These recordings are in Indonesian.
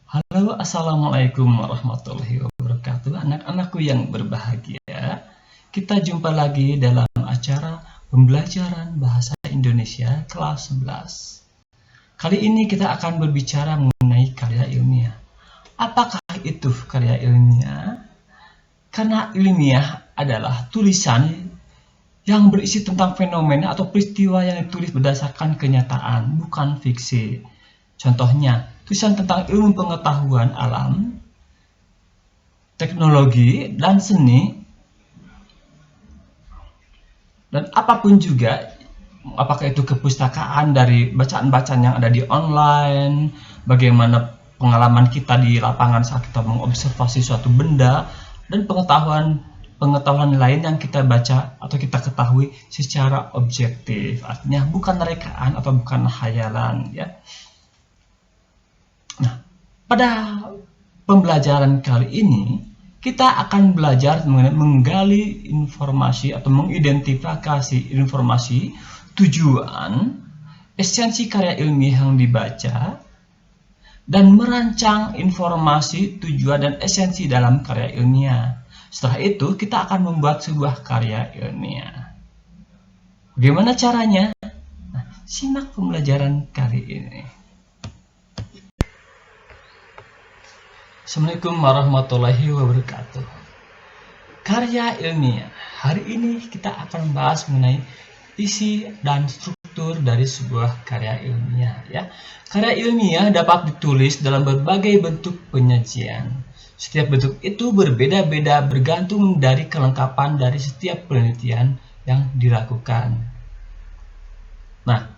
Halo, assalamualaikum warahmatullahi wabarakatuh. Anak-anakku yang berbahagia, kita jumpa lagi dalam acara pembelajaran bahasa Indonesia kelas 11. Kali ini kita akan berbicara mengenai karya ilmiah. Apakah itu karya ilmiah? Karena ilmiah adalah tulisan yang berisi tentang fenomena atau peristiwa yang ditulis berdasarkan kenyataan, bukan fiksi. Contohnya, tulisan tentang ilmu pengetahuan alam, teknologi, dan seni, dan apapun juga, apakah itu kepustakaan dari bacaan-bacaan yang ada di online, bagaimana pengalaman kita di lapangan saat kita mengobservasi suatu benda, dan pengetahuan lain yang kita baca atau kita ketahui secara objektif, artinya bukan rekaan atau bukan khayalan, ya. Nah, pada pembelajaran kali ini kita akan belajar mengenai menggali informasi atau mengidentifikasi informasi, tujuan, esensi karya ilmiah yang dibaca, dan merancang informasi, tujuan, dan esensi dalam karya ilmiah. Setelah itu kita akan membuat sebuah karya ilmiah. Bagaimana caranya? Nah, simak pembelajaran kali ini. Assalamualaikum warahmatullahi wabarakatuh. Karya ilmiah. Hari ini kita akan membahas mengenai isi dan struktur dari sebuah karya ilmiah, ya. Karya ilmiah dapat ditulis dalam berbagai bentuk penyajian. Setiap bentuk itu berbeda-beda bergantung dari kelengkapan dari setiap penelitian yang dilakukan. Nah,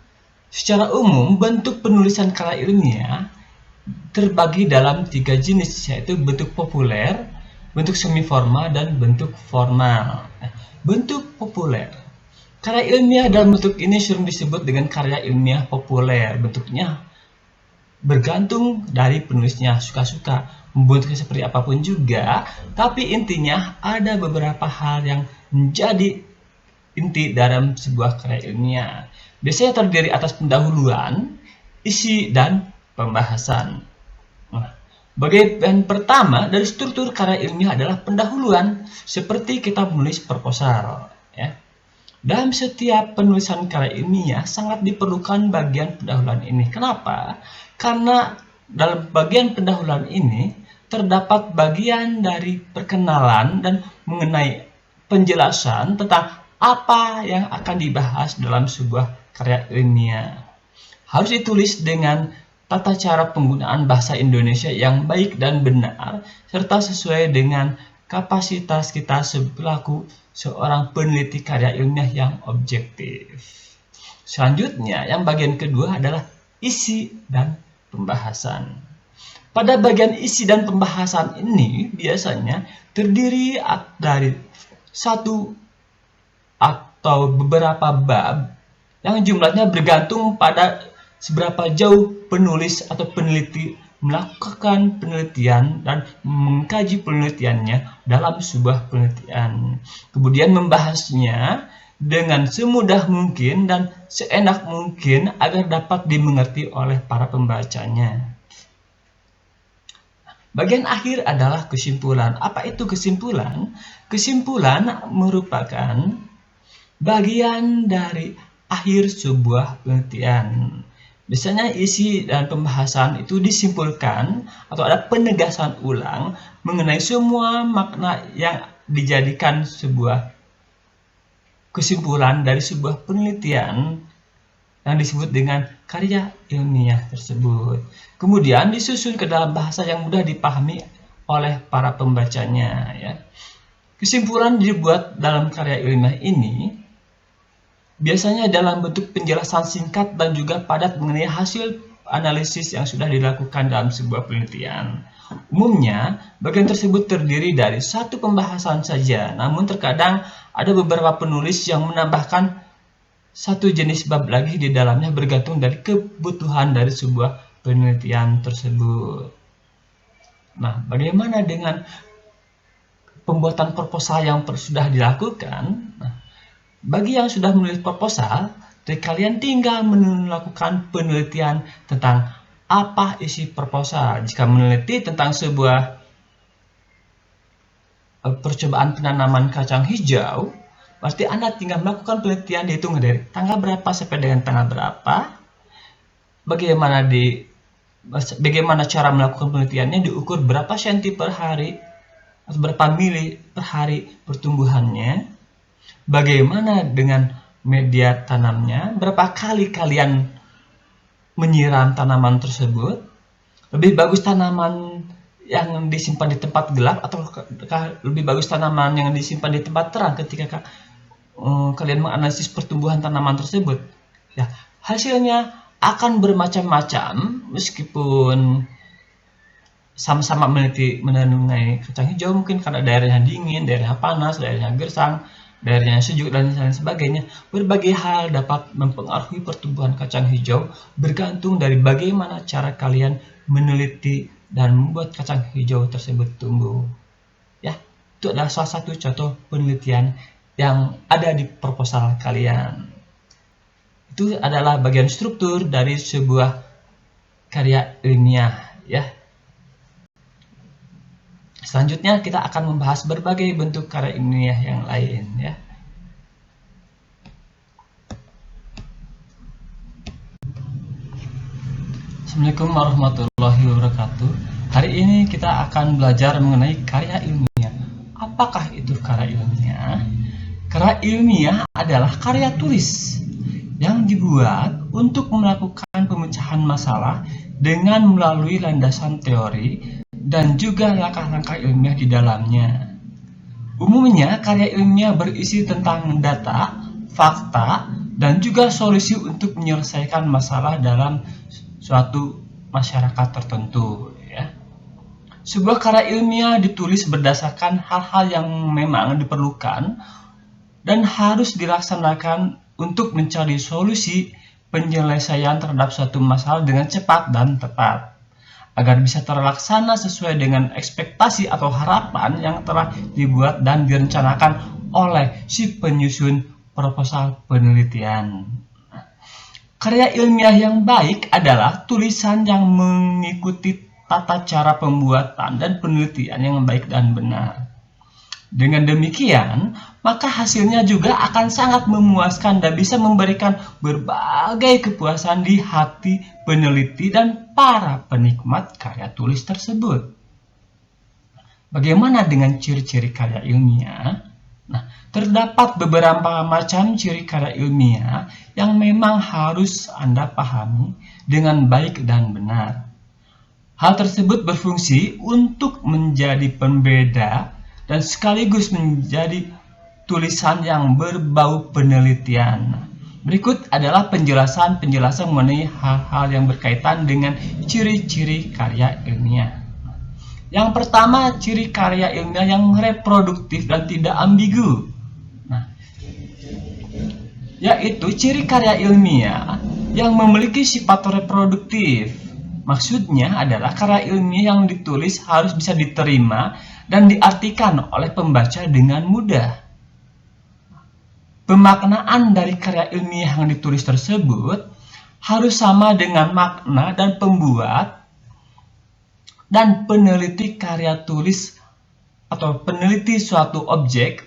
secara umum bentuk penulisan karya ilmiah terbagi dalam 3 jenis, yaitu bentuk populer, bentuk semi formal, dan bentuk formal. Bentuk populer. Karya ilmiah dalam bentuk ini sering disebut dengan karya ilmiah populer. Bentuknya bergantung dari penulisnya, suka-suka membentuknya seperti apapun juga, tapi intinya ada beberapa hal yang menjadi inti dalam sebuah karya ilmiah. Biasanya terdiri atas pendahuluan, isi, dan pembahasan. Nah, bagian pertama dari struktur karya ilmiah adalah pendahuluan, seperti kita menulis proposal, ya. Dalam setiap penulisan karya ilmiah sangat diperlukan bagian pendahuluan ini. Kenapa? Karena dalam bagian pendahuluan ini terdapat bagian dari perkenalan dan mengenai penjelasan tentang apa yang akan dibahas dalam sebuah karya ilmiah. Harus ditulis dengan tata cara penggunaan bahasa Indonesia yang baik dan benar, serta sesuai dengan kapasitas kita selaku seorang peneliti karya ilmiah yang objektif. Selanjutnya, yang bagian kedua adalah isi dan pembahasan. Pada bagian isi dan pembahasan ini biasanya terdiri dari satu atau beberapa bab yang jumlahnya bergantung pada seberapa jauh penulis atau peneliti melakukan penelitian dan mengkaji penelitiannya dalam sebuah penelitian. Kemudian membahasnya dengan semudah mungkin dan seenak mungkin agar dapat dimengerti oleh para pembacanya. Bagian akhir adalah kesimpulan. Apa itu kesimpulan? Kesimpulan merupakan bagian dari akhir sebuah penelitian. Biasanya isi dan pembahasan itu disimpulkan atau ada penegasan ulang mengenai semua makna yang dijadikan sebuah kesimpulan dari sebuah penelitian yang disebut dengan karya ilmiah tersebut. Kemudian disusun ke dalam bahasa yang mudah dipahami oleh para pembacanya, ya. Kesimpulan dibuat dalam karya ilmiah ini biasanya dalam bentuk penjelasan singkat dan juga padat mengenai hasil analisis yang sudah dilakukan dalam sebuah penelitian. Umumnya, bagian tersebut terdiri dari satu pembahasan saja, namun terkadang ada beberapa penulis yang menambahkan satu jenis bab lagi di dalamnya bergantung dari kebutuhan dari sebuah penelitian tersebut. Nah, bagaimana dengan pembuatan proposal yang sudah dilakukan? Nah, bagi yang sudah menulis proposal, kalian tinggal melakukan penelitian tentang apa isi proposal. Jika meneliti tentang sebuah percobaan penanaman kacang hijau, berarti Anda tinggal melakukan penelitian, dihitung dari tanggal berapa sampai dengan tanggal berapa, bagaimana cara melakukan penelitiannya, diukur berapa senti per hari atau berapa mili per hari pertumbuhannya, bagaimana dengan media tanamnya, berapa kali kalian menyiram tanaman tersebut, lebih bagus tanaman yang disimpan di tempat gelap atau lebih bagus tanaman yang disimpan di tempat terang ketika kalian menganalisis pertumbuhan tanaman tersebut. Ya, hasilnya akan bermacam-macam meskipun sama-sama mengenai kacang hijau, mungkin karena daerahnya dingin, daerahnya panas, daerahnya gersang, daerahnya sejuk, dan lain sebagainya. Berbagai hal dapat mempengaruhi pertumbuhan kacang hijau bergantung dari bagaimana cara kalian meneliti dan membuat kacang hijau tersebut tumbuh. Ya, itu adalah salah satu contoh penelitian yang ada di proposal kalian. Itu adalah bagian struktur dari sebuah karya ilmiah, ya. Selanjutnya kita akan membahas berbagai bentuk karya ilmiah yang lain, ya. Assalamualaikum warahmatullahi wabarakatuh. Hari ini kita akan belajar mengenai karya ilmiah. Apakah itu karya ilmiah? Karya ilmiah adalah karya tulis yang dibuat untuk melakukan pemecahan masalah dengan melalui landasan teori dan juga langkah-langkah ilmiah di dalamnya. Umumnya, karya ilmiah berisi tentang data, fakta, dan juga solusi untuk menyelesaikan masalah dalam suatu masyarakat tertentu. Ya. Sebuah karya ilmiah ditulis berdasarkan hal-hal yang memang diperlukan dan harus dilaksanakan untuk mencari solusi penyelesaian terhadap suatu masalah dengan cepat dan tepat, agar bisa terlaksana sesuai dengan ekspektasi atau harapan yang telah dibuat dan direncanakan oleh si penyusun proposal penelitian. Karya ilmiah yang baik adalah tulisan yang mengikuti tata cara pembuatan dan penelitian yang baik dan benar. Dengan demikian, maka hasilnya juga akan sangat memuaskan dan bisa memberikan berbagai kepuasan di hati peneliti dan para penikmat karya tulis tersebut. Bagaimana dengan ciri-ciri karya ilmiah? Nah, terdapat beberapa macam ciri karya ilmiah yang memang harus Anda pahami dengan baik dan benar. Hal tersebut berfungsi untuk menjadi pembeda dan sekaligus menjadi tulisan yang berbau penelitian. Berikut adalah penjelasan mengenai hal-hal yang berkaitan dengan ciri-ciri karya ilmiah. Yang pertama, ciri karya ilmiah yang reproduktif dan tidak ambigu. Nah, yaitu ciri karya ilmiah yang memiliki sifat reproduktif. Maksudnya adalah karya ilmiah yang ditulis harus bisa diterima dan diartikan oleh pembaca dengan mudah. Pemaknaan dari karya ilmiah yang ditulis tersebut harus sama dengan makna dan pembuat dan peneliti karya tulis atau peneliti suatu objek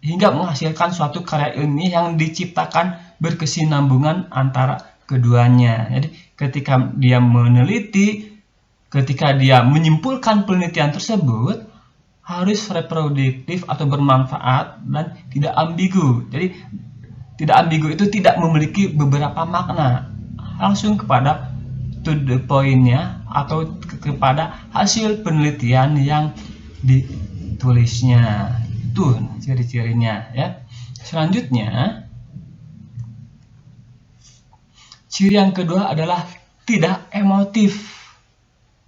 hingga menghasilkan suatu karya ilmiah yang diciptakan berkesinambungan antara keduanya. Jadi ketika dia meneliti, ketika dia menyimpulkan penelitian tersebut harus reproduktif atau bermanfaat dan tidak ambigu. Jadi tidak ambigu itu tidak memiliki beberapa makna, langsung kepada to the point-nya atau kepada hasil penelitian yang ditulisnya. Itu ciri-cirinya, ya. Selanjutnya, ciri yang kedua adalah tidak emotif.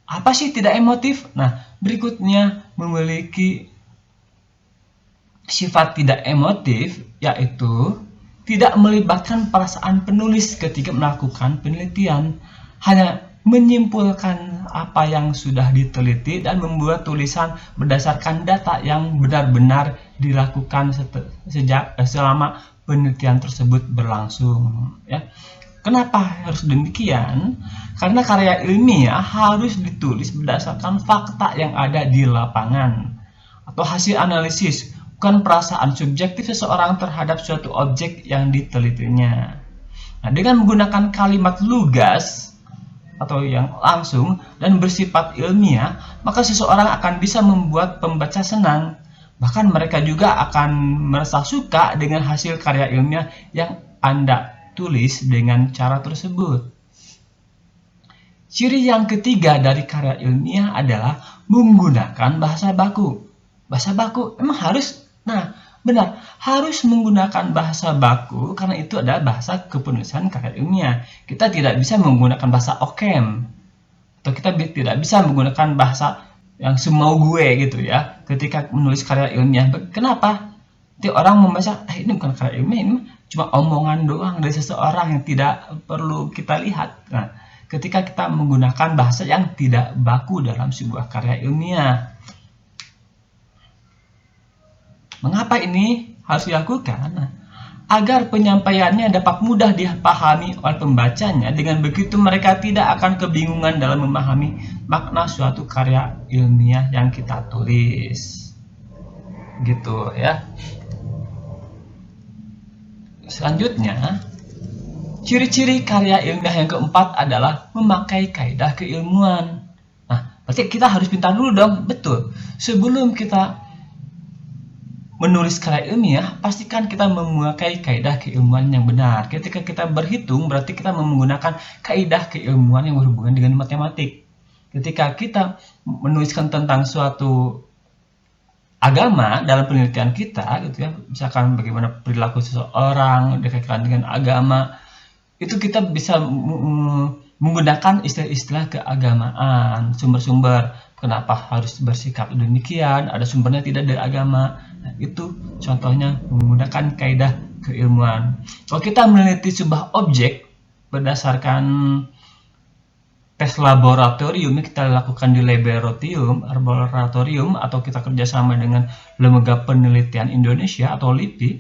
Apa sih tidak emotif? Nah, berikutnya memiliki sifat tidak emotif, yaitu tidak melibatkan perasaan penulis ketika melakukan penelitian, hanya menyimpulkan apa yang sudah diteliti dan membuat tulisan berdasarkan data yang benar-benar dilakukan selama penelitian tersebut berlangsung. Ya. Kenapa harus demikian? Karena karya ilmiah harus ditulis berdasarkan fakta yang ada di lapangan atau hasil analisis, bukan perasaan subjektif seseorang terhadap suatu objek yang ditelitinya. Nah, dengan menggunakan kalimat lugas atau yang langsung dan bersifat ilmiah, maka seseorang akan bisa membuat pembaca senang. Bahkan mereka juga akan merasa suka dengan hasil karya ilmiah yang Anda tulis dengan cara tersebut. Ciri yang ketiga dari karya ilmiah adalah menggunakan bahasa baku. Bahasa baku emang harus, benar, harus menggunakan bahasa baku karena itu adalah bahasa kepenulisan karya ilmiah. Kita tidak bisa menggunakan bahasa okem, atau kita tidak bisa menggunakan bahasa yang semau gue gitu ya ketika menulis karya ilmiah. Kenapa? Nanti orang membaca, ini bukan karya ilmiah, ini cuma omongan doang dari seseorang yang tidak perlu kita lihat. Nah, ketika kita menggunakan bahasa yang tidak baku dalam sebuah karya ilmiah. Mengapa ini harus dilakukan? Agar penyampaiannya dapat mudah dipahami oleh pembacanya, dengan begitu mereka tidak akan kebingungan dalam memahami makna suatu karya ilmiah yang kita tulis. Gitu ya. Selanjutnya, ciri-ciri karya ilmiah yang keempat adalah memakai kaidah keilmuan. Nah, berarti kita harus pintar dulu dong, betul. Sebelum kita menulis karya ilmiah, pastikan kita memakai kaidah keilmuan yang benar. Ketika kita berhitung, berarti kita menggunakan kaidah keilmuan yang berhubungan dengan matematik. Ketika kita menuliskan tentang suatu agama dalam penelitian kita, gitu ya, misalkan bagaimana perilaku seseorang dikaitkan dengan agama, itu kita bisa menggunakan istilah-istilah keagamaan, sumber-sumber. Kenapa harus bersikap demikian? Ada sumbernya tidak dari agama. Nah, itu contohnya menggunakan kaidah keilmuan. Kalau kita meneliti sebuah objek berdasarkan tes laboratorium, kita lakukan di laboratorium atau kita kerjasama dengan Lembaga Penelitian Indonesia atau LIPI,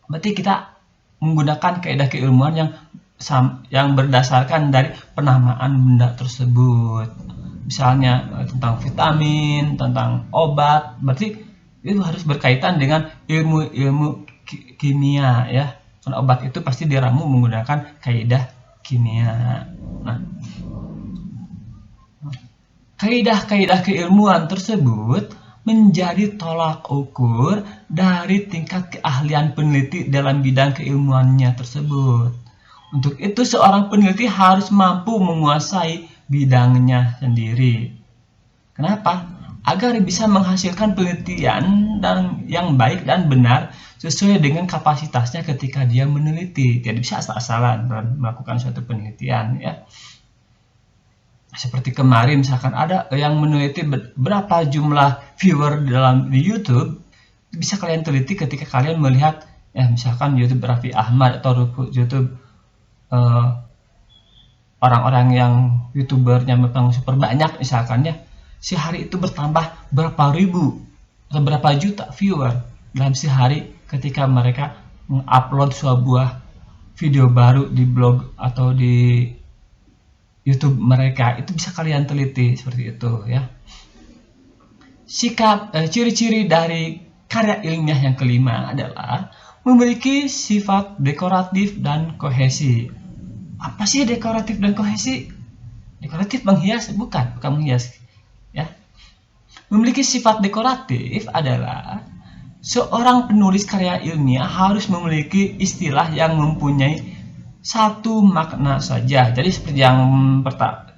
berarti kita menggunakan kaidah keilmuan yang berdasarkan dari penamaan benda tersebut. Misalnya tentang vitamin, tentang obat, berarti itu harus berkaitan dengan ilmu kimia ya. Karena obat itu pasti diramu menggunakan kaidah kimia. Nah, kaidah-kaidah keilmuan tersebut menjadi tolak ukur dari tingkat keahlian peneliti dalam bidang keilmuannya tersebut. Untuk itu, seorang peneliti harus mampu menguasai bidangnya sendiri. Kenapa? Agar bisa menghasilkan penelitian yang baik dan benar sesuai dengan kapasitasnya ketika dia meneliti. Tidak bisa asal-asalan melakukan suatu penelitian ya. Seperti kemarin misalkan ada yang meneliti berapa jumlah viewer di YouTube, bisa kalian teliti ketika kalian melihat misalkan YouTube Raffi Ahmad atau YouTube orang-orang yang YouTubernya memang super banyak misalkan ya, sehari itu bertambah berapa ribu atau berapa juta viewer dalam sehari ketika mereka mengupload sebuah video baru di blog atau di YouTube mereka. Itu bisa kalian teliti seperti itu ya. Ciri-ciri dari karya ilmiah yang kelima adalah memiliki sifat dekoratif dan kohesi. Apa sih dekoratif dan kohesi? Dekoratif menghias, bukan menghias ya. Memiliki sifat dekoratif adalah seorang penulis karya ilmiah harus memiliki istilah yang mempunyai satu makna saja. Jadi seperti yang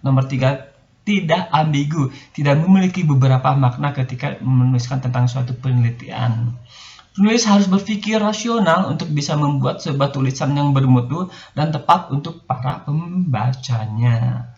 nomor 3, tidak ambigu, tidak memiliki beberapa makna ketika menuliskan tentang suatu penelitian. Penulis harus berpikir rasional untuk bisa membuat sebuah tulisan yang bermutu dan tepat untuk para pembacanya.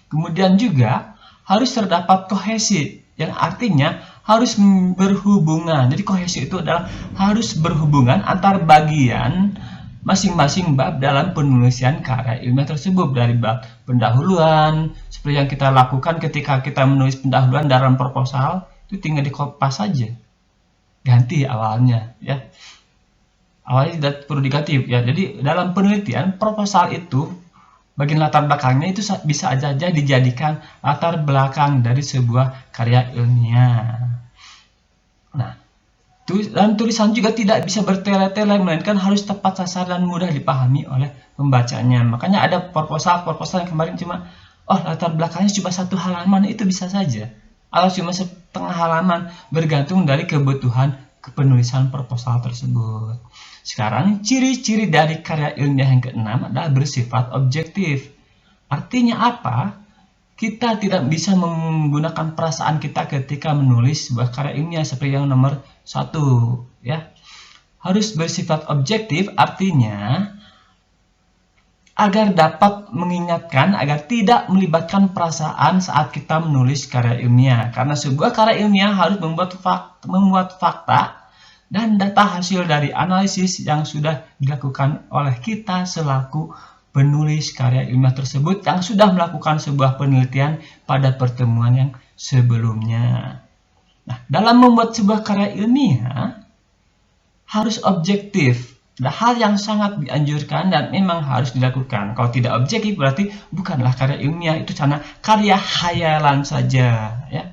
Kemudian juga harus terdapat kohesi, yang artinya harus berhubungan. Jadi kohesi itu adalah harus berhubungan antar bagian masing-masing bab dalam penulisan karya ilmiah tersebut. Dari bab pendahuluan, seperti yang kita lakukan ketika kita menulis pendahuluan dalam proposal, itu tinggal dikopas saja, ganti awalnya ya. awalnya tidak perlu negatif ya. Jadi dalam penelitian proposal itu bagian latar belakangnya itu bisa aja dijadikan latar belakang dari sebuah karya ilmiah. Nah, dalam tulisan juga tidak bisa bertele-tele, melainkan harus tepat sasaran dan mudah dipahami oleh pembacanya. Makanya ada proposal yang kemarin cuma, latar belakangnya cuma 1 halaman, itu bisa saja. Atau cuma setengah halaman, bergantung dari kebutuhan kepenulisan proposal tersebut. Sekarang, ciri-ciri dari karya ilmiah yang keenam adalah bersifat objektif. Artinya apa? Kita tidak bisa menggunakan perasaan kita ketika menulis sebuah karya ilmiah seperti yang nomor 1 ya. Harus bersifat objektif, artinya agar dapat mengingatkan agar tidak melibatkan perasaan saat kita menulis karya ilmiah. Karena sebuah karya ilmiah harus membuat fakta dan data hasil dari analisis yang sudah dilakukan oleh kita selaku penulis karya ilmiah tersebut yang sudah melakukan sebuah penelitian pada pertemuan yang sebelumnya. Nah, dalam membuat sebuah karya ilmiah harus objektif. Ada hal yang sangat dianjurkan dan memang harus dilakukan. Kalau tidak objektif berarti bukanlah karya ilmiah, itu karya khayalan saja ya.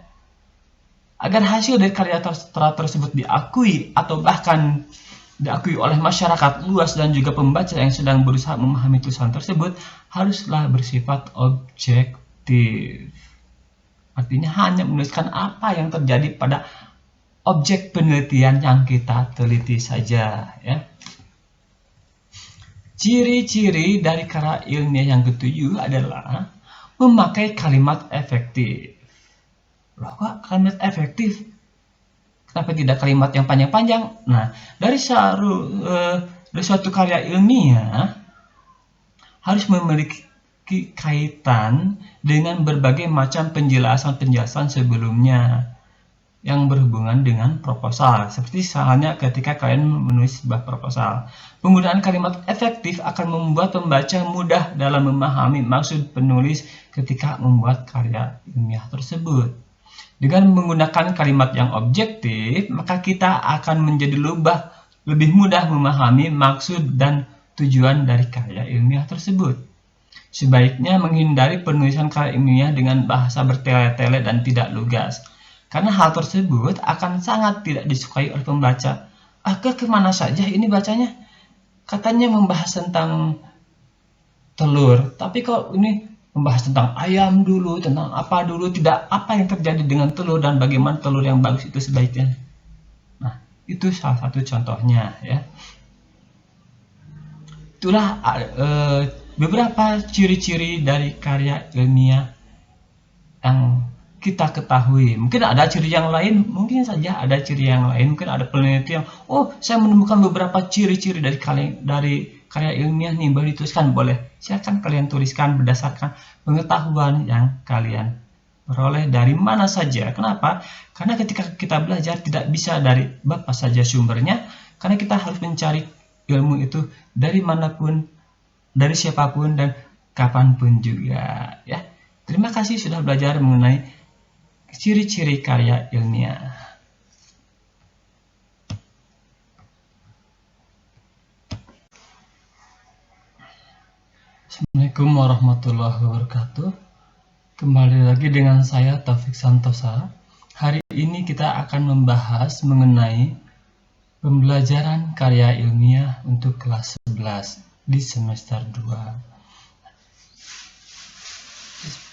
Agar hasil dari karya tersebut diakui atau bahkan diakui oleh masyarakat luas dan juga pembaca yang sedang berusaha memahami tulisan tersebut, haruslah bersifat objektif. Artinya hanya menuliskan apa yang terjadi pada objek penelitian yang kita teliti saja ya. Ciri-ciri dari karya ilmiah yang ketujuh adalah memakai kalimat efektif. Loh, kok kalimat efektif? Kenapa tidak kalimat yang panjang-panjang? Nah, dari suatu karya ilmiah harus memiliki kaitan dengan berbagai macam penjelasan sebelumnya yang berhubungan dengan proposal. Seperti halnya ketika kalian menulis sebuah proposal. Penggunaan kalimat efektif akan membuat pembaca mudah dalam memahami maksud penulis ketika membuat karya ilmiah tersebut. Dengan menggunakan kalimat yang objektif, maka kita akan menjadi lebih mudah memahami maksud dan tujuan dari karya ilmiah tersebut. Sebaiknya menghindari penulisan karya ilmiah dengan bahasa bertele-tele dan tidak lugas. Karena hal tersebut akan sangat tidak disukai oleh pembaca. Kemana saja ini bacanya? Katanya membahas tentang telur, tapi kok ini membahas tentang ayam dulu, tentang apa dulu, tidak apa yang terjadi dengan telur dan bagaimana telur yang bagus itu sebaiknya. Nah, itu salah satu contohnya ya. Itulah beberapa ciri-ciri dari karya ilmiah yang kita ketahui. Mungkin ada ciri yang lain, mungkin saja ada ciri yang lain, mungkin ada peneliti yang, saya menemukan beberapa ciri-ciri dari karya ilmiah nih, boleh dituliskan, boleh. Silakan kalian tuliskan berdasarkan pengetahuan yang kalian peroleh dari mana saja. Kenapa? Karena ketika kita belajar tidak bisa dari bapak saja sumbernya, karena kita harus mencari ilmu itu dari manapun, dari siapapun dan kapanpun juga ya. Terima kasih sudah belajar mengenai ciri-ciri karya ilmiah. Assalamualaikum warahmatullahi wabarakatuh. Kembali lagi dengan saya Taufik Santosa. Hari ini kita akan membahas mengenai pembelajaran karya ilmiah untuk kelas 11 di semester 2.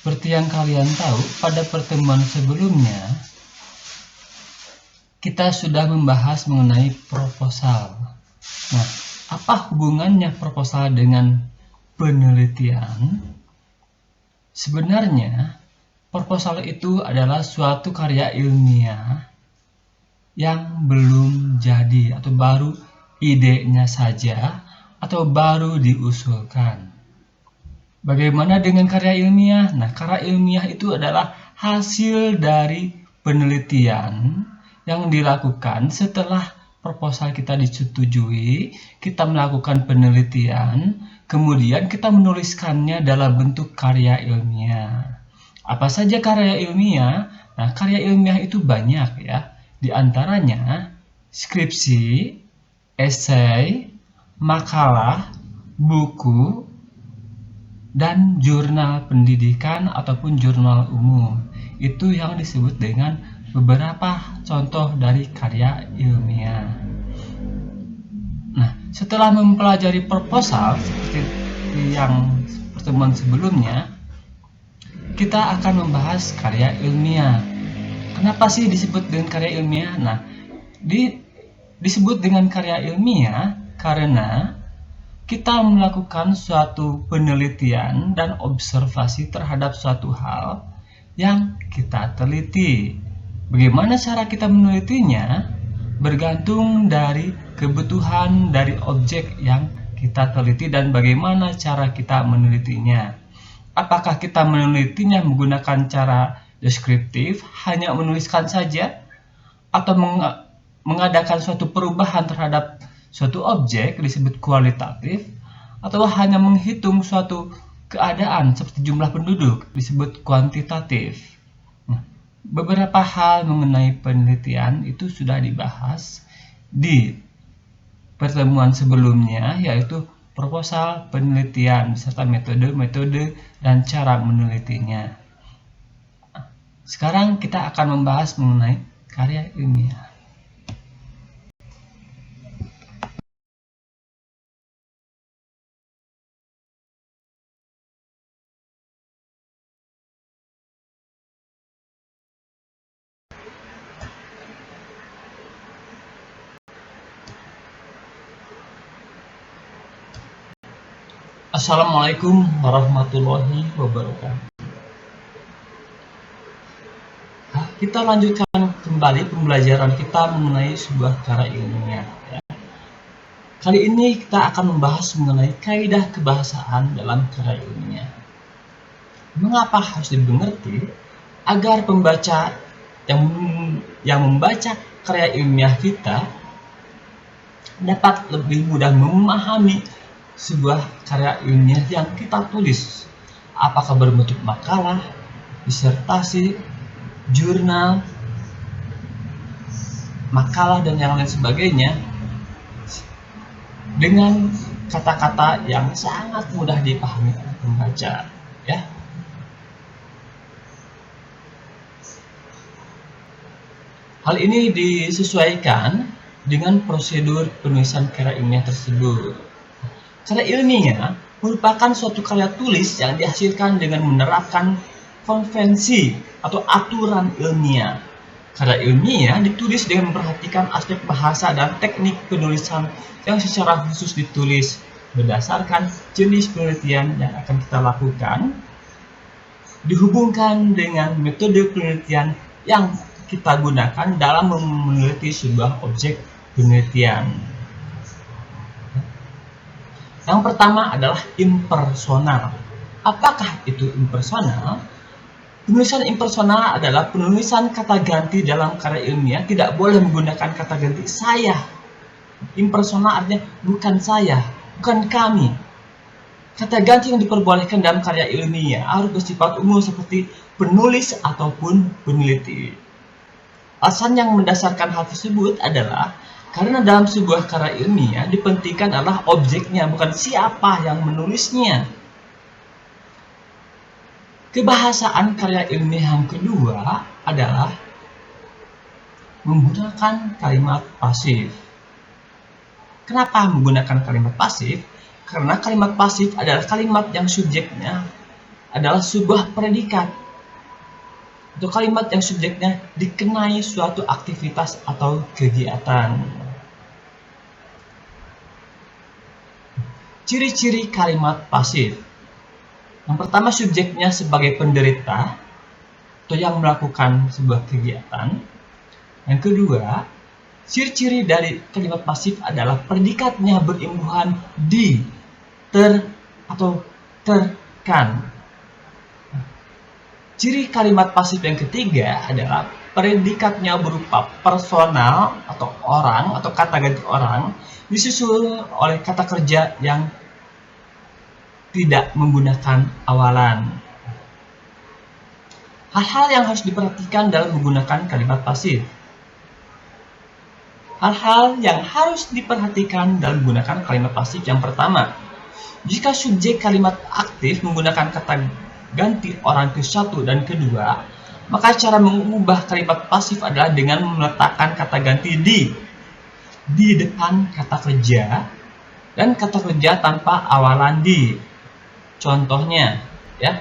Seperti yang kalian tahu, pada pertemuan sebelumnya kita sudah membahas mengenai proposal. Nah, apa hubungannya proposal dengan penelitian? Sebenarnya, proposal itu adalah suatu karya ilmiah yang belum jadi atau baru idenya saja atau baru diusulkan. Bagaimana dengan karya ilmiah? Nah, karya ilmiah itu adalah hasil dari penelitian yang dilakukan setelah proposal kita disetujui, kita melakukan penelitian, kemudian kita menuliskannya dalam bentuk karya ilmiah. Apa saja karya ilmiah? Nah, karya ilmiah itu banyak ya. Di antaranya skripsi, esai, makalah, buku, dan jurnal pendidikan ataupun jurnal umum. Itu yang disebut dengan beberapa contoh dari karya ilmiah. Nah, setelah mempelajari proposal seperti yang pertemuan sebelumnya, kita akan membahas karya ilmiah. Kenapa sih disebut dengan karya ilmiah? Nah, disebut dengan karya ilmiah karena kita melakukan suatu penelitian dan observasi terhadap suatu hal yang kita teliti. Bagaimana cara kita menelitinya? Bergantung dari kebutuhan dari objek yang kita teliti dan bagaimana cara kita menelitinya. Apakah kita menelitinya menggunakan cara deskriptif, hanya menuliskan saja, atau mengadakan suatu perubahan terhadap suatu objek disebut kualitatif, atau hanya menghitung suatu keadaan seperti jumlah penduduk disebut kuantitatif. Beberapa hal mengenai penelitian itu sudah dibahas di pertemuan sebelumnya, yaitu proposal penelitian serta metode-metode dan cara menelitinya. Sekarang kita akan membahas mengenai karya ilmiah. Assalamualaikum warahmatullahi wabarakatuh. Kita lanjutkan kembali pembelajaran kita mengenai sebuah karya ilmiah. Kali ini kita akan membahas mengenai kaidah kebahasaan dalam karya ilmiah. Mengapa harus dimengerti? Agar pembaca yang membaca karya ilmiah kita dapat lebih mudah memahami sebuah karya ilmiah yang kita tulis, apakah berbentuk makalah, disertasi, jurnal, makalah, dan yang lain sebagainya, dengan kata-kata yang sangat mudah dipahami oleh pembaca, ya. Hal ini disesuaikan dengan prosedur penulisan karya ilmiah tersebut. Karya ilmiah merupakan suatu karya tulis yang dihasilkan dengan menerapkan konvensi atau aturan ilmiah. Karya ilmiah ditulis dengan memperhatikan aspek bahasa dan teknik penulisan yang secara khusus ditulis berdasarkan jenis penelitian yang akan kita lakukan, dihubungkan dengan metode penelitian yang kita gunakan dalam meneliti sebuah objek penelitian. Yang pertama adalah impersonal. Apakah itu impersonal? Penulisan impersonal adalah penulisan kata ganti dalam karya ilmiah tidak boleh menggunakan kata ganti saya. Impersonal artinya bukan saya, bukan kami. Kata ganti yang diperbolehkan dalam karya ilmiah harus bersifat umum seperti penulis ataupun peneliti. Alasan yang mendasarkan hal tersebut adalah karena dalam sebuah karya ilmiah dipentingkan adalah objeknya, bukan siapa yang menulisnya. Kebahasaan karya ilmiah yang kedua adalah menggunakan kalimat pasif. Kenapa menggunakan kalimat pasif? Karena kalimat pasif adalah kalimat yang subjeknya adalah sebuah predikat. Atau kalimat yang subjeknya dikenai suatu aktivitas atau kegiatan. Ciri-ciri kalimat pasif. Yang pertama, subjeknya sebagai penderita atau yang melakukan sebuah kegiatan. Yang kedua, ciri-ciri dari kalimat pasif adalah predikatnya berimbuhan di, ter, atau terkan. Ciri kalimat pasif yang ketiga adalah predikatnya berupa personal atau orang atau kata ganti orang disusul oleh kata kerja yang tidak menggunakan awalan. Hal-hal yang harus diperhatikan dalam menggunakan kalimat pasif. Hal-hal yang harus diperhatikan dalam menggunakan kalimat pasif yang pertama. Jika subjek kalimat aktif menggunakan kata ganti orang ke-1 dan kedua, maka cara mengubah kalimat pasif adalah dengan meletakkan kata ganti di depan kata kerja dan kata kerja tanpa awalan di. Contohnya, ya.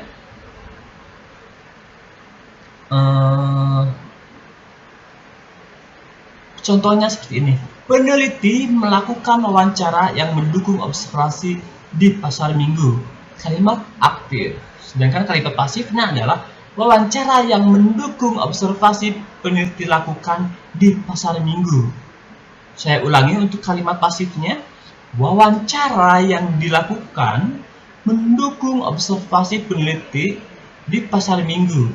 Contohnya seperti ini. Peneliti melakukan wawancara yang mendukung observasi di pasar minggu. Kalimat aktif. Sedangkan kalimat pasifnya adalah wawancara yang mendukung observasi peneliti lakukan di pasar minggu. Saya ulangi untuk kalimat pasifnya. Wawancara yang dilakukan mendukung observasi peneliti di pasar minggu.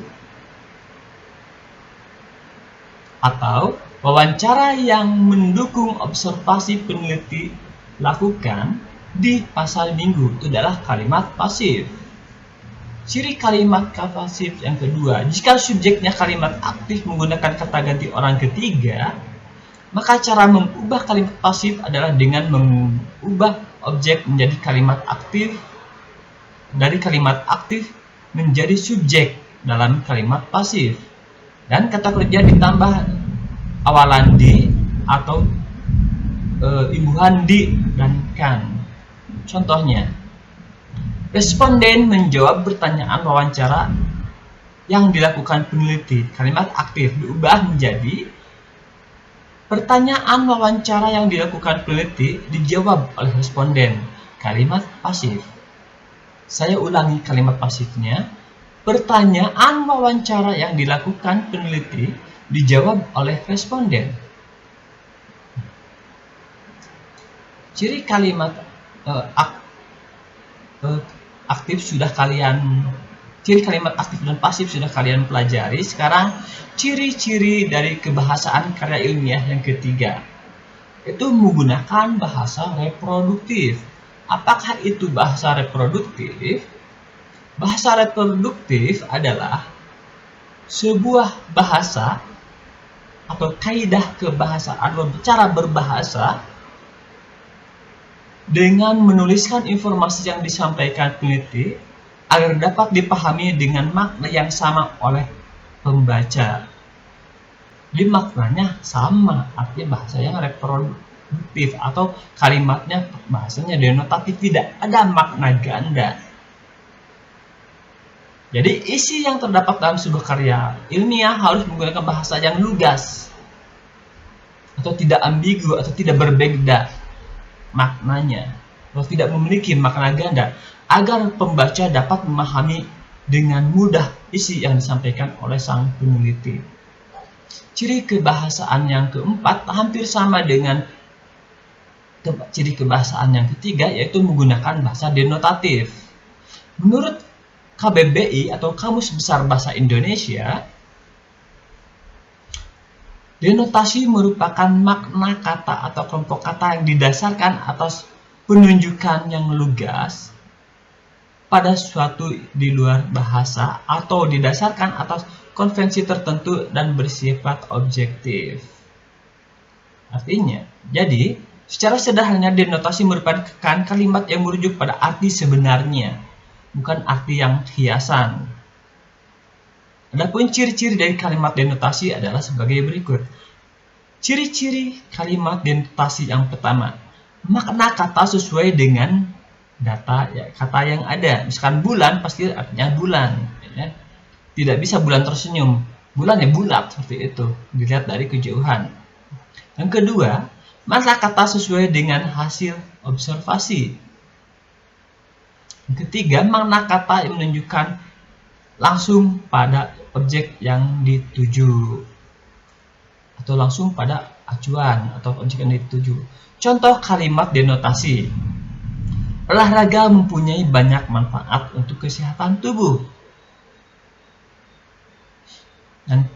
Atau wawancara yang mendukung observasi peneliti lakukan di pasar minggu. Itu adalah kalimat pasif. Ciri kalimat pasif yang kedua, jika subjeknya kalimat aktif menggunakan kata ganti orang ketiga, maka cara mengubah kalimat pasif adalah dengan mengubah objek menjadi kalimat aktif, dari kalimat aktif menjadi subjek dalam kalimat pasif, dan kata kerja ditambah awalan di atau imbuhan di dan kan. Contohnya, responden menjawab pertanyaan wawancara yang dilakukan peneliti. Kalimat aktif diubah menjadi pertanyaan wawancara yang dilakukan peneliti dijawab oleh responden. Kalimat pasif. Saya ulangi kalimat pasifnya. Pertanyaan wawancara yang dilakukan peneliti dijawab oleh responden. Ciri kalimat aktif sudah kalian, ciri kalimat aktif dan pasif sudah kalian pelajari. Sekarang ciri-ciri dari kebahasaan karya ilmiah yang ketiga, itu menggunakan bahasa reproduktif. Apakah itu bahasa reproduktif? Bahasa reproduktif adalah sebuah bahasa atau kaidah kebahasaan atau cara berbahasa dengan menuliskan informasi yang disampaikan peneliti agar dapat dipahami dengan makna yang sama oleh pembaca. Jadi maknanya sama, artinya bahasa yang reproduktif atau kalimatnya bahasanya denotatif, tidak ada makna ganda. Jadi isi yang terdapat dalam sebuah karya ilmiah harus menggunakan bahasa yang lugas atau tidak ambigu atau tidak berbeda maknanya atau tidak memiliki makna ganda agar pembaca dapat memahami dengan mudah isi yang disampaikan oleh sang peneliti. Ciri kebahasaan yang keempat hampir sama dengan ciri kebahasaan yang ketiga, yaitu menggunakan bahasa denotatif. Menurut KBBI atau Kamus Besar Bahasa Indonesia, denotasi merupakan makna kata atau kelompok kata yang didasarkan atas penunjukan yang lugas pada suatu di luar bahasa atau didasarkan atas konvensi tertentu dan bersifat objektif. Artinya, jadi secara sederhana denotasi merupakan kalimat yang merujuk pada arti sebenarnya, bukan arti yang hiasan. Adapun ciri-ciri dari kalimat denotasi adalah sebagai berikut. Ciri-ciri kalimat denotasi yang pertama, makna kata sesuai dengan data kata yang ada. Misalkan bulan pasti artinya bulan, ya. Tidak bisa bulan tersenyum, bulan ya bulat, seperti itu, dilihat dari kejauhan. Yang kedua, makna kata sesuai dengan hasil observasi. Yang ketiga, makna kata yang menunjukkan langsung pada objek yang dituju atau langsung pada acuan atau objek yang dituju. Contoh kalimat denotasi. Olahraga mempunyai banyak manfaat untuk kesehatan tubuh. Dan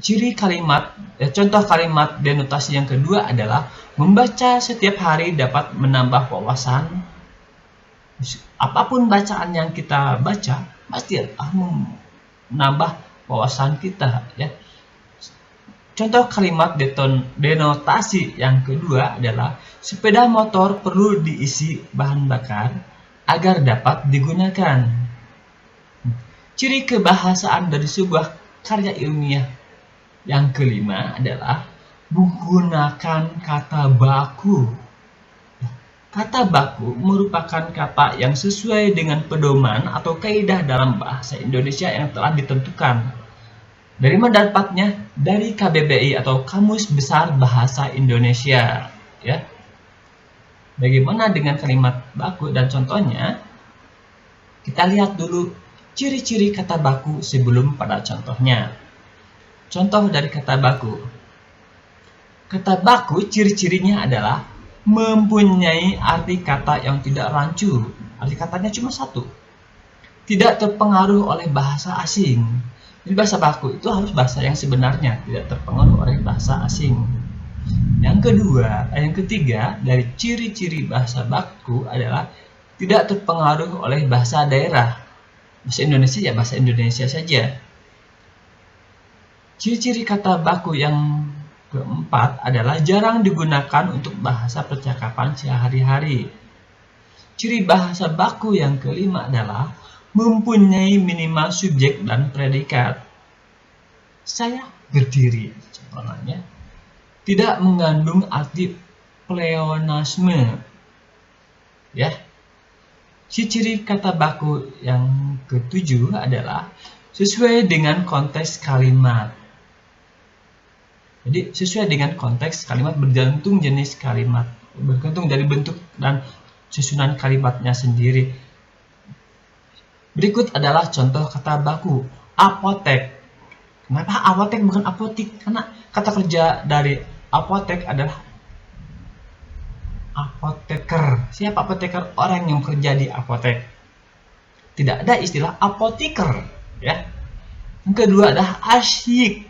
ciri kalimat, contoh kalimat denotasi yang kedua adalah membaca setiap hari dapat menambah wawasan. Apapun bacaan yang kita baca pasti menambah wawasan kita, ya. Contoh kalimat denotasi yang kedua adalah sepeda motor perlu diisi bahan bakar agar dapat digunakan. Ciri kebahasaan dari sebuah karya ilmiah yang kelima adalah menggunakan kata baku. Kata baku merupakan kata yang sesuai dengan pedoman atau kaidah dalam bahasa Indonesia yang telah ditentukan. Dari mana dapatnya? Dari KBBI atau Kamus Besar Bahasa Indonesia. Ya. Bagaimana dengan kalimat baku dan contohnya? Kita lihat dulu ciri-ciri kata baku sebelum pada contohnya. Contoh dari kata baku. Kata baku ciri-cirinya adalah mempunyai arti kata yang tidak rancu. Arti katanya cuma satu. Tidak terpengaruh oleh bahasa asing. Jadi bahasa baku itu harus bahasa yang sebenarnya, tidak terpengaruh oleh bahasa asing. Yang ketiga dari ciri-ciri bahasa baku adalah tidak terpengaruh oleh bahasa daerah. Bahasa Indonesia ya bahasa Indonesia saja. Ciri-ciri kata baku yang keempat adalah jarang digunakan untuk bahasa percakapan sehari-hari. Ciri bahasa baku yang kelima adalah mempunyai minimal subjek dan predikat. Saya berdiri, contohnya, tidak mengandung arti pleonasme. Ya. Ciri kata baku yang ketujuh adalah sesuai dengan konteks kalimat. Jadi sesuai dengan konteks kalimat bergantung jenis kalimat, bergantung dari bentuk dan susunan kalimatnya sendiri. Berikut adalah contoh kata baku apotek. Kenapa apotek bukan apotik? Karena kata kerja dari apotek adalah apoteker. Siapa apoteker? Orang yang bekerja di apotek. Tidak ada istilah apoteker, ya. Yang kedua adalah asyik.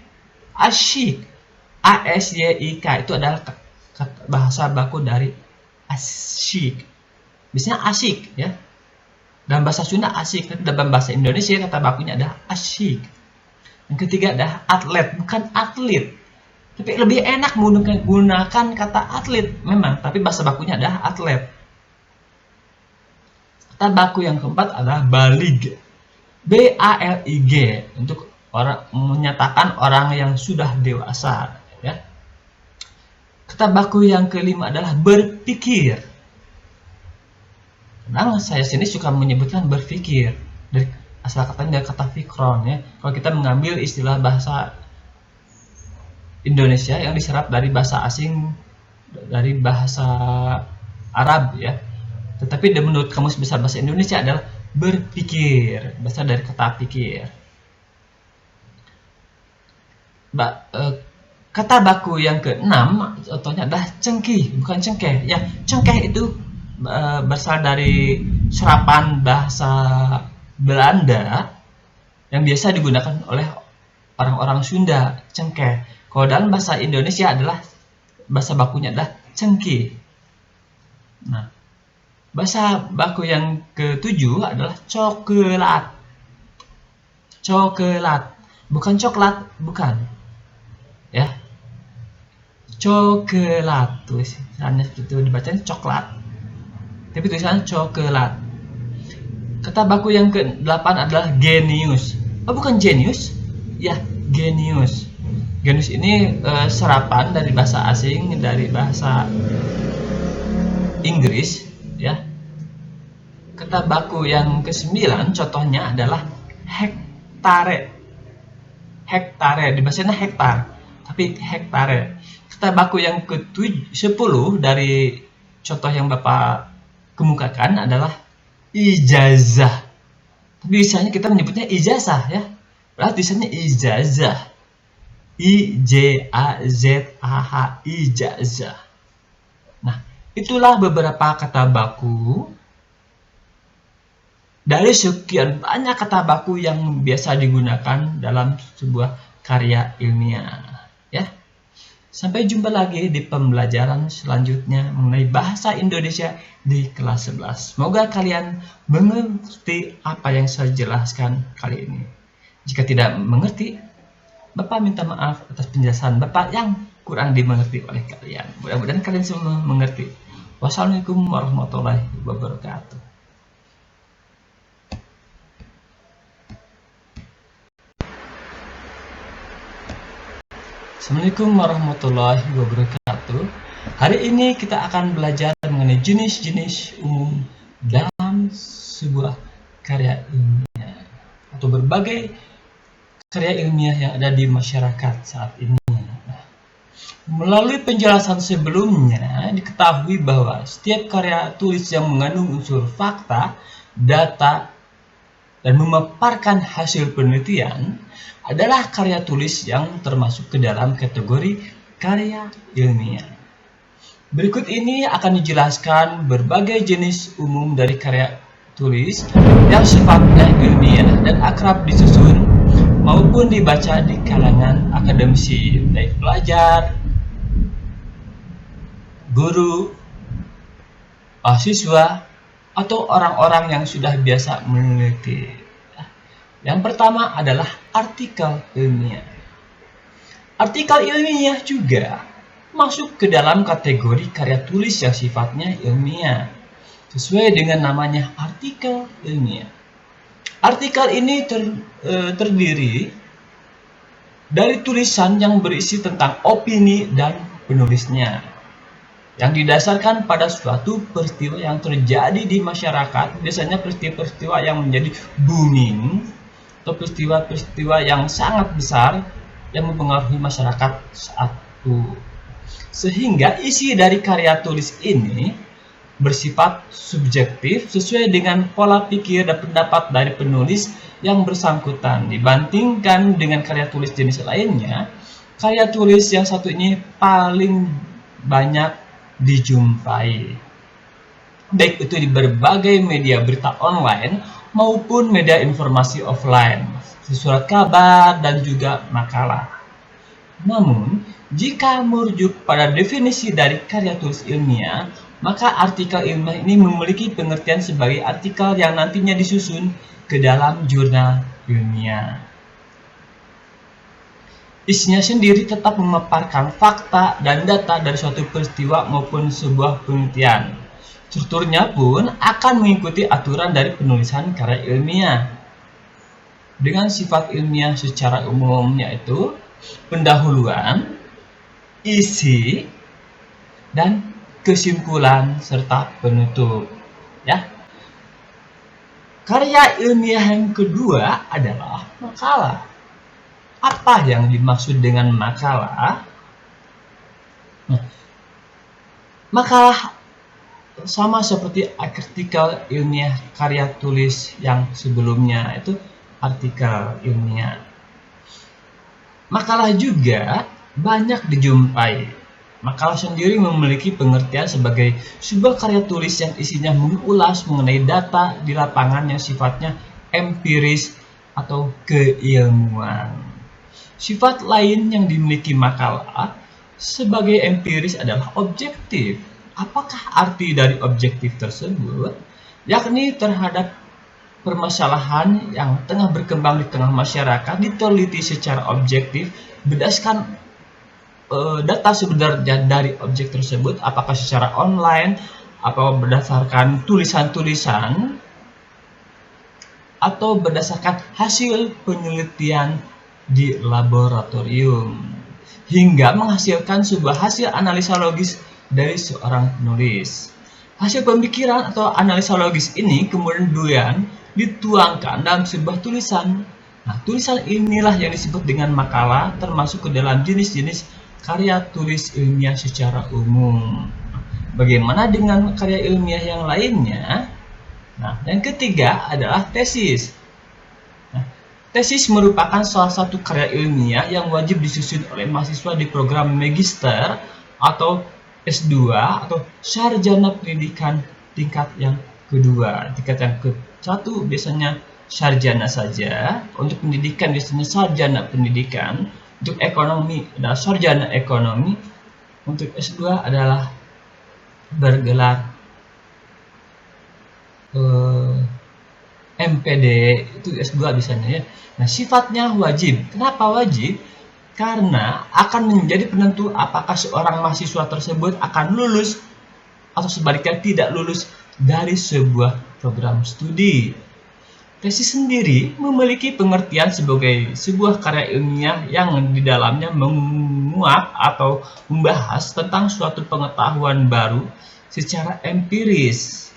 Asyik. ASYIK itu adalah bahasa baku dari asyik. Biasanya asyik, ya. Dalam bahasa Sunda asyik, tapi dalam bahasa Indonesia kata bakunya adalah asyik. Yang ketiga adalah atlet, bukan atlet. Tapi lebih enak menggunakan kata atlet memang, tapi bahasa bakunya adalah atlet. Kata baku yang keempat adalah balig. BALIG untuk orang menyatakan orang yang sudah dewasa, ya. Kata baku yang kelima adalah berpikir. Nah, saya sini suka menyebutkan berpikir dari asal katanya dari kata fikron, ya. Kalau kita mengambil istilah bahasa Indonesia yang diserap dari bahasa asing, dari bahasa Arab, ya. Tetapi menurut Kamus Besar Bahasa Indonesia adalah berpikir, berasal dari kata pikir. Kata baku yang keenam contohnya adalah cengkih, bukan cengkeh. Ya, cengkeh itu berasal dari serapan bahasa Belanda yang biasa digunakan oleh orang-orang Sunda, cengkeh. Kalau dalam bahasa Indonesia adalah bahasa bakunya adalah cengkih. Nah, bahasa baku yang ketujuh adalah coklat. Coklat, bukan coklat, bukan. Ya. Coklat, tulisannya seperti itu, dibacanya coklat. Tapi tulisannya coklat. Kata baku yang ke-8 adalah genius. Oh, bukan genius? Ya, genius. Genius ini serapan dari bahasa asing, dari bahasa Inggris, ya. Kata baku yang ke-9 contohnya adalah hektare. Hektare, dibacanya hektar, tapi hektare. Kata baku yang ke-10 dari contoh yang Bapak kemukakan adalah ijazah. Tapi biasanya kita menyebutnya ijazah, ya. Berarti tulisannya ijazah. IJAZAH, ijazah. Nah, itulah beberapa kata baku dari sekian banyak kata baku yang biasa digunakan dalam sebuah karya ilmiah, ya. Sampai jumpa lagi di pembelajaran selanjutnya mengenai bahasa Indonesia di kelas 11. Semoga kalian mengerti apa yang saya jelaskan kali ini. Jika tidak mengerti, Bapak minta maaf atas penjelasan Bapak yang kurang dimengerti oleh kalian. Mudah-mudahan kalian semua mengerti. Wassalamualaikum warahmatullahi wabarakatuh. Assalamualaikum warahmatullahi wabarakatuh. Hari ini kita akan belajar mengenai jenis-jenis umum dalam sebuah karya ilmiah atau berbagai karya ilmiah yang ada di masyarakat saat ini. Melalui penjelasan sebelumnya, diketahui bahwa setiap karya tulis yang mengandung unsur fakta, data, dan memaparkan hasil penelitian adalah karya tulis yang termasuk ke dalam kategori karya ilmiah. Berikut ini akan dijelaskan berbagai jenis umum dari karya tulis yang sifatnya ilmiah dan akrab disusun maupun dibaca di kalangan akademisi, baik pelajar, guru, mahasiswa, atau orang-orang yang sudah biasa meneliti. Yang pertama adalah artikel ilmiah. Artikel ilmiah juga masuk ke dalam kategori karya tulis yang sifatnya ilmiah, sesuai dengan namanya artikel ilmiah. Artikel ini terdiri dari tulisan yang berisi tentang opini dan penulisnya, yang didasarkan pada suatu peristiwa yang terjadi di masyarakat, biasanya peristiwa-peristiwa yang menjadi booming, atau peristiwa-peristiwa yang sangat besar yang mempengaruhi masyarakat saat itu. Sehingga isi dari karya tulis ini bersifat subjektif sesuai dengan pola pikir dan pendapat dari penulis yang bersangkutan. Dibandingkan dengan karya tulis jenis lainnya, karya tulis yang satu ini paling banyak dijumpai, baik itu di berbagai media berita online maupun media informasi offline, surat kabar, dan juga makalah. Namun, jika merujuk pada definisi dari karya tulis ilmiah, maka artikel ilmiah ini memiliki pengertian sebagai artikel yang nantinya disusun ke dalam jurnal ilmiah. Isinya sendiri tetap memaparkan fakta dan data dari suatu peristiwa maupun sebuah penelitian. Strukturnya pun akan mengikuti aturan dari penulisan karya ilmiah dengan sifat ilmiah secara umum, yaitu pendahuluan, isi, dan kesimpulan serta penutup. Ya. Karya ilmiah yang kedua adalah makalah. Apa yang dimaksud dengan makalah? Makalah sama seperti artikel ilmiah karya tulis yang sebelumnya, itu artikel ilmiah. Makalah juga banyak dijumpai. Makalah sendiri memiliki pengertian sebagai sebuah karya tulis yang isinya mengulas mengenai data di lapangan yang sifatnya empiris atau keilmuan. Sifat lain yang dimiliki makalah sebagai empiris adalah objektif. Apakah arti dari objektif tersebut? Yakni terhadap permasalahan yang tengah berkembang di tengah masyarakat diteliti secara objektif berdasarkan data sebenarnya dari objek tersebut, apakah secara online, atau berdasarkan tulisan-tulisan, atau berdasarkan hasil penelitian di laboratorium, hingga menghasilkan sebuah hasil analisa logis dari seorang penulis. Hasil pemikiran atau analisa logis ini kemudian dituangkan dalam sebuah tulisan. Nah, tulisan inilah yang disebut dengan makalah, termasuk ke dalam jenis-jenis karya tulis ilmiah secara umum. Bagaimana dengan karya ilmiah yang lainnya? Nah, yang ketiga adalah tesis. Tesis merupakan salah satu karya ilmiah yang wajib disusun oleh mahasiswa di program magister atau S2 atau sarjana pendidikan tingkat yang kedua. Tingkat yang ke-1 biasanya sarjana saja, untuk pendidikan biasanya sarjana pendidikan, untuk ekonomi adalah sarjana ekonomi, untuk S2 adalah bergelar MPD, itu S2 biasanya ya. Nah, sifatnya wajib. Kenapa wajib? karena akan menjadi penentu apakah seorang mahasiswa tersebut akan lulus atau sebaliknya tidak lulus dari sebuah program studi. Tesis sendiri memiliki pengertian sebagai sebuah karya ilmiah yang di dalamnya menguak atau membahas tentang suatu pengetahuan baru secara empiris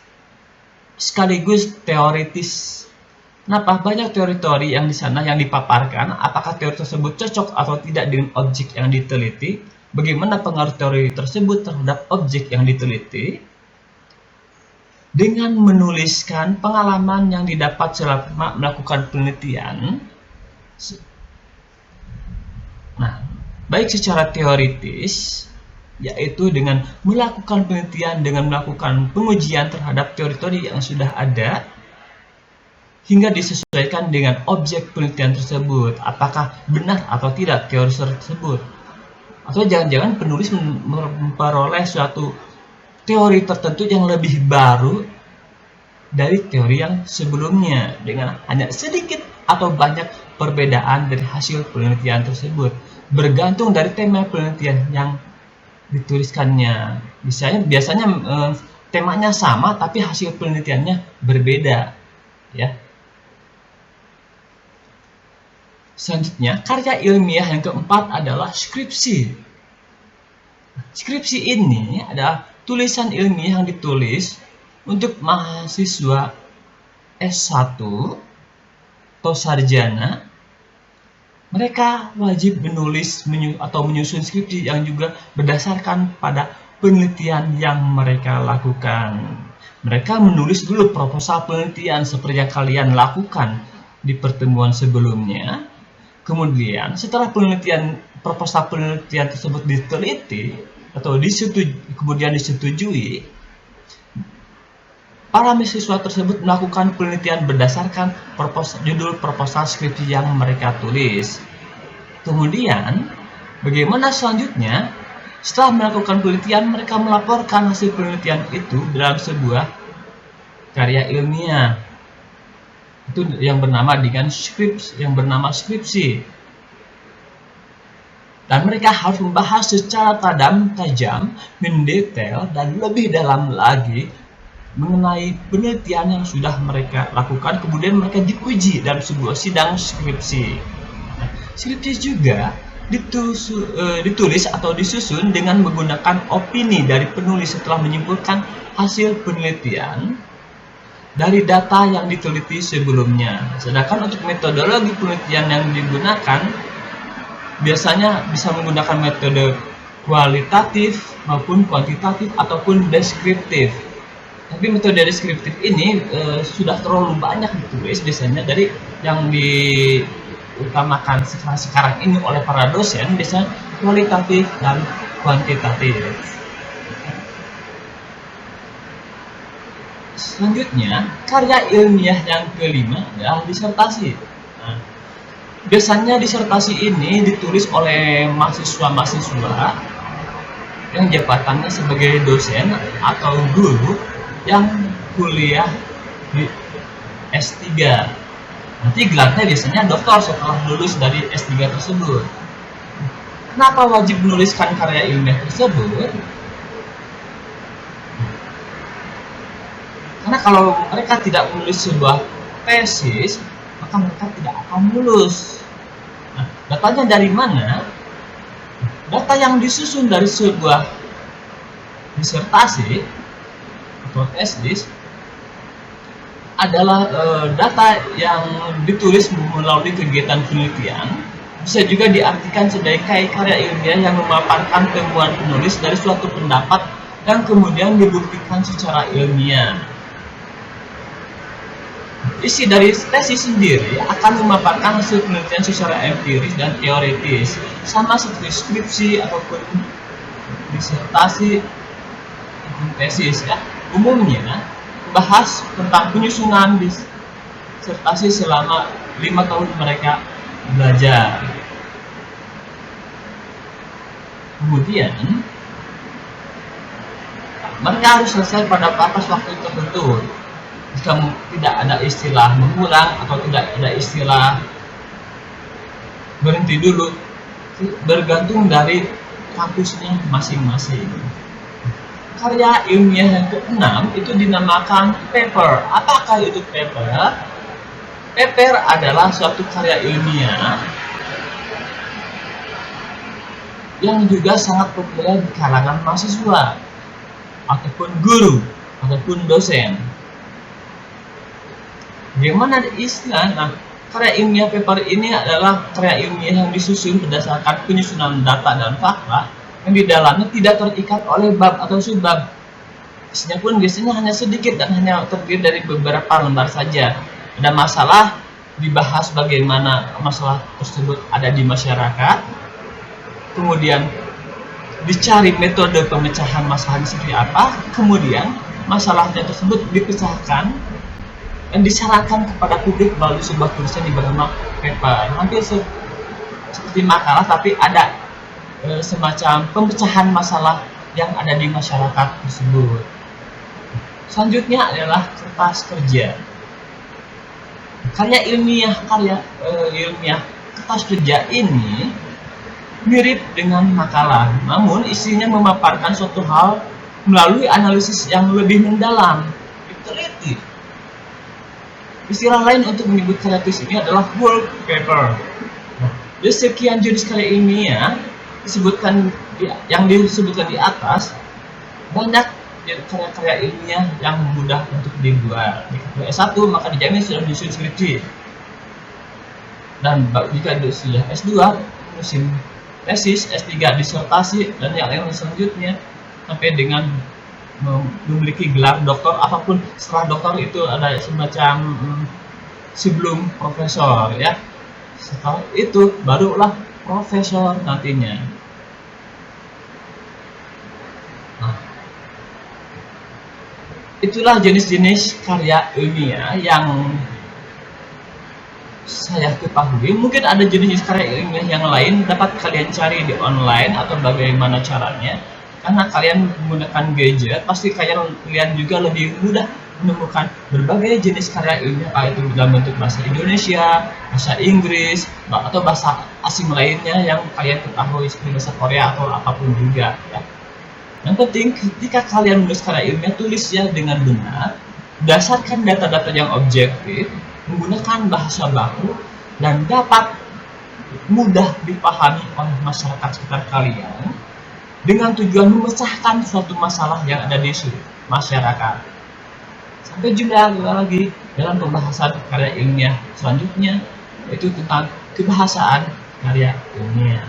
sekaligus teoritis. Kenapa? Banyak teori-teori yang di sana yang dipaparkan, apakah teori tersebut cocok atau tidak dengan objek yang diteliti, bagaimana pengaruh teori tersebut terhadap objek yang diteliti, dengan menuliskan pengalaman yang didapat selama melakukan penelitian. Nah, baik secara teoritis, yaitu dengan melakukan penelitian, dengan melakukan pengujian terhadap teori-teori yang sudah ada, hingga disesuaikan dengan objek penelitian tersebut, apakah benar atau tidak teori tersebut. Atau jangan-jangan penulis memperoleh suatu teori tertentu yang lebih baru dari teori yang sebelumnya dengan hanya sedikit atau banyak perbedaan dari hasil penelitian tersebut, bergantung dari tema penelitian yang dituliskannya. Biasanya temanya sama tapi hasil penelitiannya berbeda, ya. Selanjutnya, karya ilmiah yang keempat adalah skripsi. Skripsi ini adalah tulisan ilmiah yang ditulis untuk mahasiswa S1 atau sarjana. Mereka wajib menulis atau menyusun skripsi yang juga berdasarkan pada penelitian yang mereka lakukan. Mereka menulis dulu proposal penelitian seperti yang kalian lakukan di pertemuan sebelumnya. Kemudian setelah proposal penelitian tersebut diteliti atau kemudian disetujui, para mahasiswa tersebut melakukan penelitian berdasarkan judul proposal skripsi yang mereka tulis. Kemudian, bagaimana selanjutnya? Setelah melakukan penelitian, mereka melaporkan hasil penelitian itu dalam sebuah karya ilmiah. Itu yang bernama skripsi. Dan mereka harus membahas secara tajam, mendetail, dan lebih dalam lagi mengenai penelitian yang sudah mereka lakukan. Kemudian mereka diuji dalam sebuah sidang skripsi. Skripsi juga ditulis atau disusun dengan menggunakan opini dari penulis setelah menyimpulkan hasil penelitian dari data yang diteliti sebelumnya. Sedangkan untuk metodologi penelitian yang digunakan biasanya bisa menggunakan metode kualitatif maupun kuantitatif ataupun deskriptif. Tapi metode deskriptif ini sudah terlalu banyak ditulis biasanya dari yang diutamakan sekarang ini oleh para dosen, biasanya kualitatif dan kuantitatif. Selanjutnya, karya ilmiah yang kelima adalah disertasi. Nah, biasanya disertasi ini ditulis oleh mahasiswa-mahasiswa yang jabatannya sebagai dosen atau guru yang kuliah di S3. Nanti gelarnya biasanya doktor setelah lulus dari S3 tersebut. Kenapa wajib menuliskan karya ilmiah tersebut? Karena kalau mereka tidak menulis sebuah tesis, maka mereka tidak akan lulus. Nah, datanya dari mana? Data yang disusun dari sebuah disertasi atau tesis adalah data yang ditulis melalui kegiatan penelitian. Bisa juga diartikan sebagai karya ilmiah yang memaparkan temuan penulis dari suatu pendapat yang kemudian dibuktikan secara ilmiah. Isi dari tesis sendiri akan memaparkan hasil penelitian secara empiris dan teoritis, sama seperti skripsi ataupun disertasi ataupun tesis, ya. Umumnya bahas tentang penyusunan disertasi selama 5 tahun mereka belajar. Kemudian mereka harus selesai pada batas waktu tertentu. Jika tidak ada istilah mengulang atau tidak ada istilah berhenti dulu, bergantung dari kampusnya masing-masing. Karya ilmiah yang keenam itu dinamakan paper. Apakah itu paper? Paper adalah suatu karya ilmiah yang juga sangat populer di kalangan mahasiswa ataupun guru ataupun dosen. Bagaimana istilah? Nah, karya ilmiah paper ini adalah karya ilmiah yang disusun berdasarkan penyusunan data dan fakta yang di dalamnya tidak terikat oleh bab atau subbab. Isinya pun biasanya hanya sedikit dan hanya terdiri dari beberapa lembar saja. Ada masalah, dibahas bagaimana masalah tersebut ada di masyarakat, kemudian dicari metode pemecahan masalahnya seperti apa, kemudian masalahnya tersebut dipecahkan dan disyaratkan kepada publik melalui sebuah tulisan di bernama paper. Hampir seperti makalah, tapi ada semacam pemecahan masalah yang ada di masyarakat tersebut. Selanjutnya adalah kertas kerja. Karya ilmiah kertas kerja ini mirip dengan makalah, namun isinya memaparkan suatu hal melalui analisis yang lebih mendalam, teliti. Istilah lain untuk menyebut karya tulis ini adalah work paper. Dari sekian jenis karya ilmiah yang disebutkan di atas, banyak karya-karya ilmiah yang mudah untuk dibuat. Jika S1 maka dijamin sudah menyusun skripsi, dan jika sudah S2 musim tesis, S3 disertasi, dan yang lain selanjutnya sampai dengan memiliki gelar doktor. Apapun setelah doktor itu ada semacam sebelum profesor, ya. Setelah itu barulah profesor nantinya. Nah, itulah jenis-jenis karya ilmiah yang saya ketahui. Mungkin ada jenis karya ilmiah yang lain dapat kalian cari di online atau bagaimana caranya. Karena kalian menggunakan gadget, pasti kalian juga lebih mudah menemukan berbagai jenis karya ilmiah, baik itu dalam bentuk bahasa Indonesia, bahasa Inggris, atau bahasa asing lainnya yang kalian ketahui seperti bahasa Korea atau apapun juga, ya. Yang penting ketika kalian menulis karya ilmiah, tulis ya dengan benar, berdasarkan data-data yang objektif, menggunakan bahasa baku, dan dapat mudah dipahami oleh masyarakat sekitar kalian, dengan tujuan memecahkan suatu masalah yang ada di masyarakat. Sampai jumpa lagi dalam pembahasan karya ilmiah selanjutnya, yaitu tentang kebahasaan karya ilmiah.